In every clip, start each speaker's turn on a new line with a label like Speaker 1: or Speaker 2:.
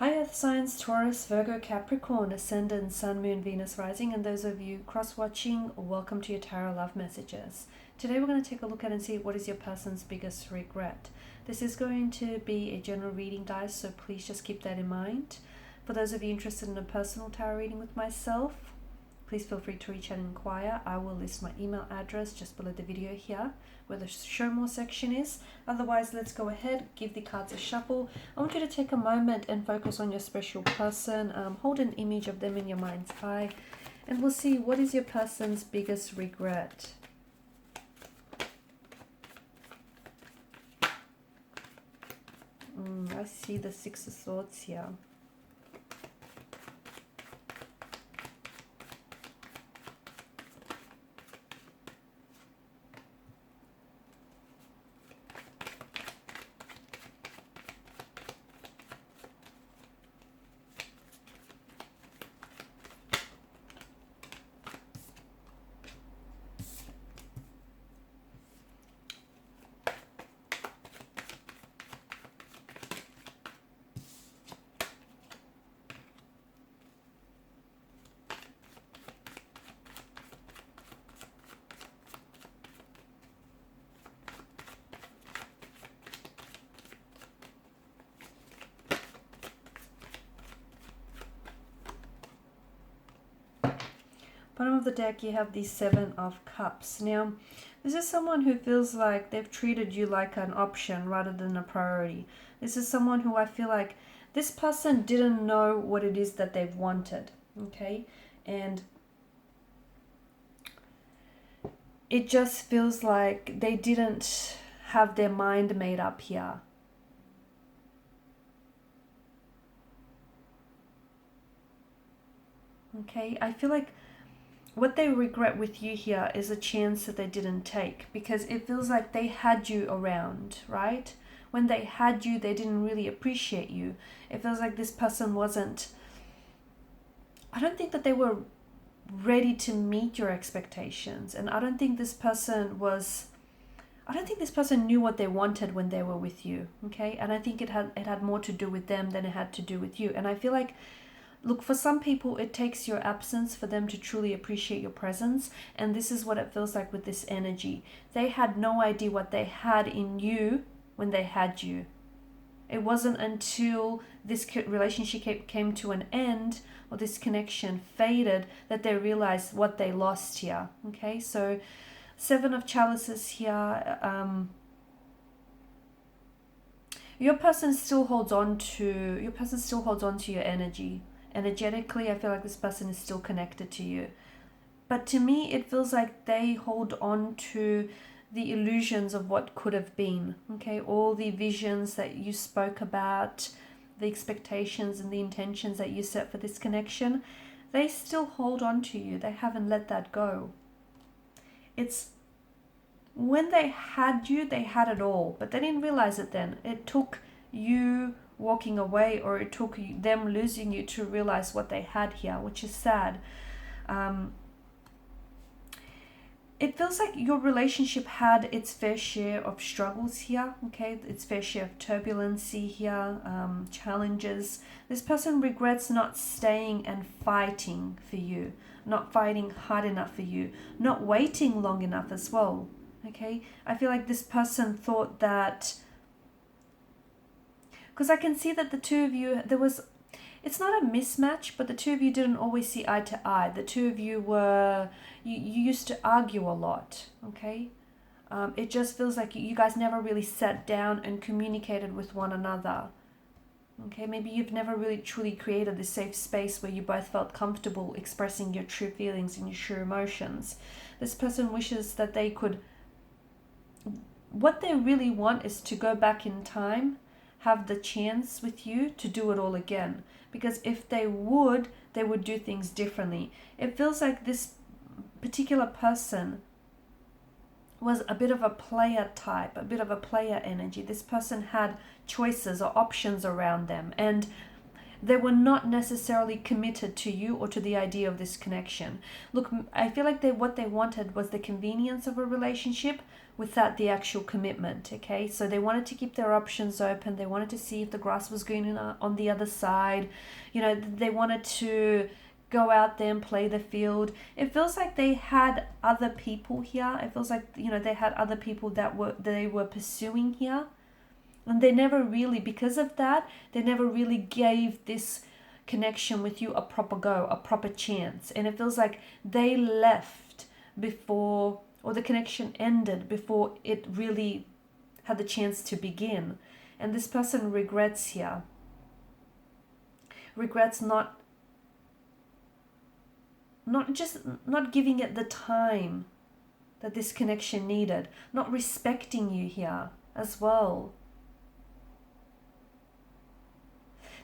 Speaker 1: Hi Earth Signs, Taurus, Virgo, Capricorn, Ascendant, Sun, Moon, Venus rising, and those of you cross-watching, welcome to your Tarot Love Messages. Today we're going to take a look at and see what is your person's biggest regret. This is going to be a general reading, guys, so please just keep that in mind. For those of you interested in a personal tarot reading with myself, please feel free to reach out and inquire. I will list my email address just below the video here, where the show more section is. Otherwise, let's go ahead, give the cards a shuffle. I want you to take a moment and focus on your special person. Hold an image of them in your mind's eye, and we'll see what is your person's biggest regret. I see the Six of Swords here. Bottom of the deck, you have the Seven of Cups. Now, this is someone who feels like they've treated you like an option rather than a priority. This is someone who I feel like this person didn't know what it is that they've wanted, okay? And it just feels like they didn't have their mind made up here. Okay, I feel like what they regret with you here is a chance that they didn't take, because it feels like they had you around, right? When they had you, they didn't really appreciate you. It feels like this person wasn't, I don't think that they were ready to meet your expectations. And I don't think this person knew what they wanted when they were with you, okay? And I think it had more to do with them than it had to do with you. And I feel like, look, for some people, it takes your absence for them to truly appreciate your presence. And this is what it feels like with this energy. They had no idea what they had in you when they had you. It wasn't until this relationship came to an end, or this connection faded, that they realized what they lost here. Okay, so Seven of Chalices here. Your person still holds on to your energy. Energetically, I feel like this person is still connected to you. But to me, it feels like they hold on to the illusions of what could have been. Okay, all the visions that you spoke about, the expectations and the intentions that you set for this connection, they still hold on to you. They haven't let that go. It's when they had you, they had it all, but they didn't realize it then. It took you walking away, or it took them losing you, to realize what they had here, which is sad. It feels like your relationship had its fair share of struggles here, okay? Its fair share of turbulency here, challenges. This person regrets not staying and fighting for you, not fighting hard enough for you, not waiting long enough as well, okay? I feel like this person thought that, because I can see that the two of you, it's not a mismatch, but the two of you didn't always see eye to eye. The two of you you used to argue a lot, okay? It just feels like you guys never really sat down and communicated with one another, okay? Maybe you've never really truly created this safe space where you both felt comfortable expressing your true feelings and your true emotions. This person wishes that they could, what they really want is to go back in time, have the chance with you to do it all again. Because if they would do things differently. It feels like this particular person was a bit of a player type, a bit of a player energy. This person had choices or options around them, and they were not necessarily committed to you or to the idea of this connection. Look, I feel like what they wanted was the convenience of a relationship, without the actual commitment. Okay, so they wanted to keep their options open. They wanted to see if the grass was green on the other side. They wanted to go out there and play the field. It feels like they had other people here. It feels like they had other people that they were pursuing here, and they never really, because of that, they never really gave this connection with you a proper go, a proper chance. And it feels like they left before, or the connection ended before it really had the chance to begin. And this person regrets here. Regrets not giving it the time that this connection needed, not respecting you here as well.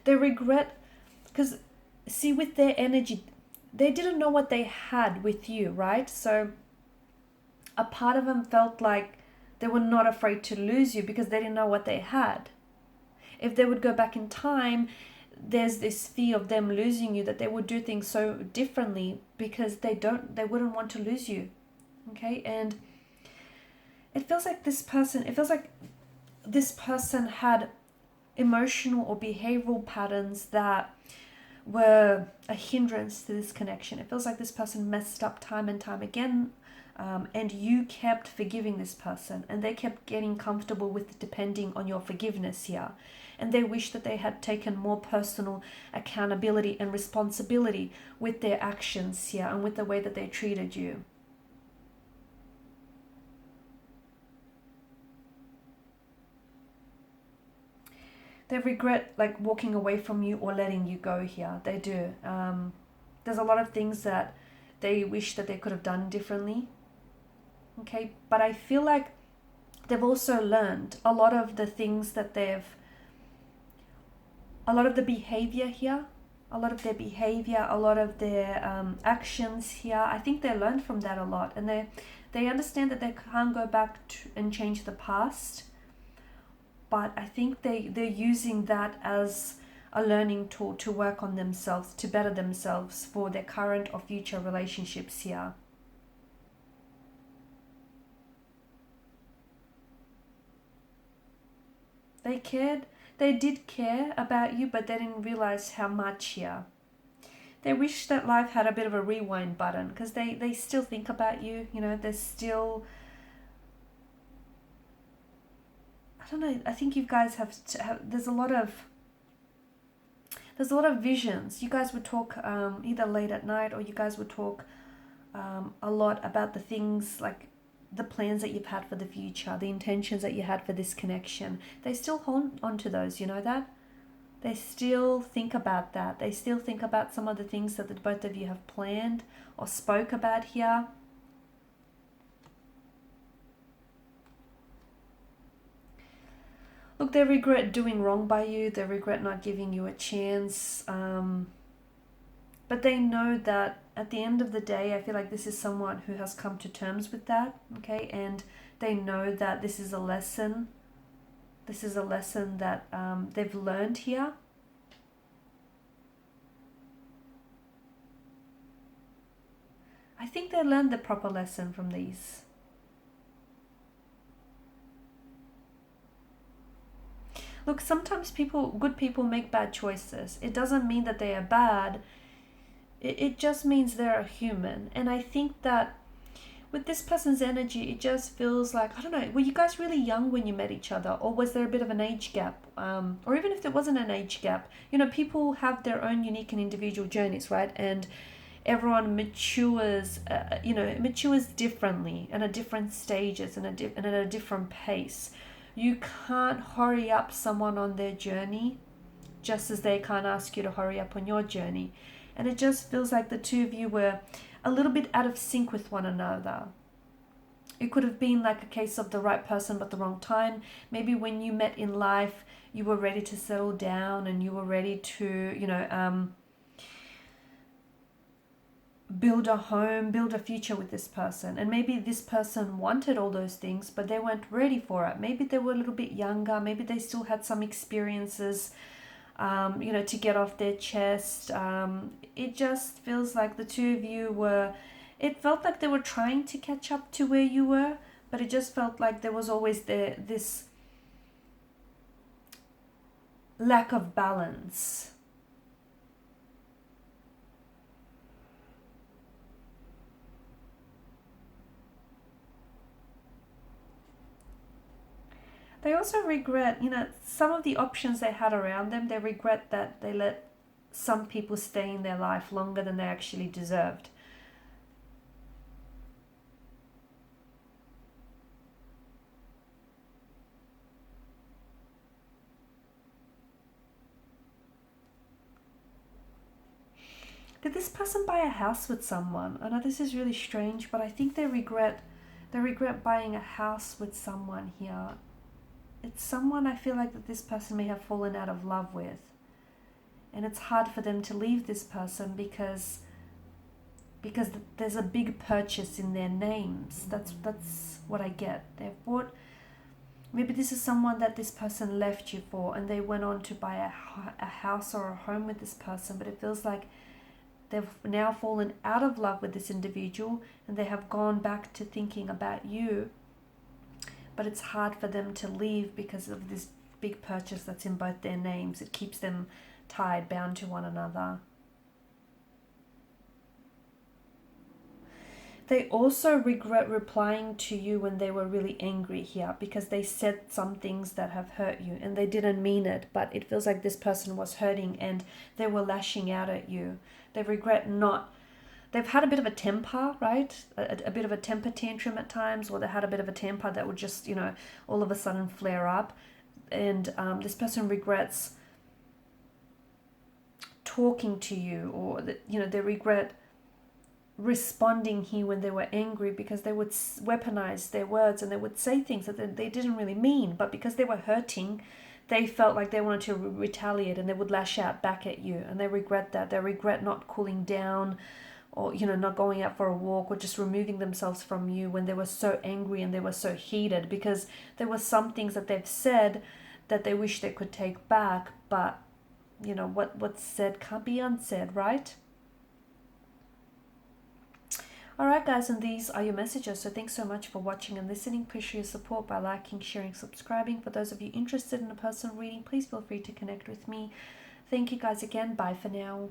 Speaker 1: They regret, because see, with their energy, they didn't know what they had with you, right? So a part of them felt like they were not afraid to lose you because they didn't know what they had. If they would go back in time, there's this fear of them losing you, that they would do things so differently because they wouldn't want to lose you. Okay, and it feels like this person had emotional or behavioral patterns that were a hindrance to this connection. It feels like this person messed up time and time again, and you kept forgiving this person, and they kept getting comfortable with depending on your forgiveness here. And they wish that they had taken more personal accountability and responsibility with their actions here and with the way that they treated you. They regret walking away from you or letting you go here. They do. There's a lot of things that they wish that they could have done differently. Okay, but I feel like they've also learned a lot of the things that a lot of the behavior here, a lot of their behavior, a lot of their actions here. I think they learned from that a lot, and they understand that they can't go back and change the past. But I think they're using that as a learning tool to work on themselves, to better themselves for their current or future relationships here. They did care about you, but they didn't realize how much here. They wish that life had a bit of a rewind button, because they still think about you, they're still, I don't know, I think you guys have there's a lot of visions. You guys would talk either late at night, or you guys would talk a lot about the things, like the plans that you've had for the future, the intentions that you had for this connection. They still hold on to those, that? They still think about that. They still think about some of the things that the both of you have planned or spoke about here. Look, they regret doing wrong by you. They regret not giving you a chance. But they know that at the end of the day, I feel like this is someone who has come to terms with that, okay? And they know that this is a lesson. This is a lesson that they've learned here. I think they learned the proper lesson from these. Look, sometimes good people make bad choices. It doesn't mean that they are bad. It just means they're a human. And I think that with this person's energy, it just feels like, I don't know, were you guys really young when you met each other? Or was there a bit of an age gap? Or even if there wasn't an age gap, people have their own unique and individual journeys, right? And everyone matures, matures differently and at different stages and at a different pace. You can't hurry up someone on their journey, just as they can't ask you to hurry up on your journey. And it just feels like the two of you were a little bit out of sync with one another. It could have been like a case of the right person but the wrong time. Maybe when you met in life, you were ready to settle down and you were ready to, build a home, build a future with this person. And maybe this person wanted all those things, but they weren't ready for it. Maybe they were a little bit younger. Maybe they still had some experiences to get off their chest. It just feels like the two of you it felt like they were trying to catch up to where you were, but it just felt like there was always this lack of balance. They also regret, some of the options they had around them. They regret that they let some people stay in their life longer than they actually deserved. Did this person buy a house with someone? I know this is really strange, but I think they regret buying a house with someone here. It's someone I feel like that this person may have fallen out of love with. And it's hard for them to leave this person because there's a big purchase in their names. That's what I get. They've bought, maybe this is someone that this person left you for, and they went on to buy a house or a home with this person, but it feels like they've now fallen out of love with this individual and they have gone back to thinking about you, but it's hard for them to leave because of this big purchase that's in both their names. It keeps them tied, bound to one another. They also regret replying to you when they were really angry here, because they said some things that have hurt you and they didn't mean it, but it feels like this person was hurting and they were lashing out at you. They regret not. They've had a bit of a temper, right? A bit of a temper tantrum at times, or they had a bit of a temper that would just, all of a sudden flare up. And this person regrets talking to you, or they regret responding here when they were angry, because they would weaponize their words and they would say things that they didn't really mean, but because they were hurting, they felt like they wanted to retaliate and they would lash out back at you, and they regret that. They regret not cooling down, or not going out for a walk, or just removing themselves from you when they were so angry and they were so heated, because there were some things that they've said that they wish they could take back, but what's said can't be unsaid, right? Alright guys, and these are your messages. So thanks so much for watching and listening. Please show your support by liking, sharing, subscribing. For those of you interested in a personal reading, please feel free to connect with me. Thank you guys again. Bye for now.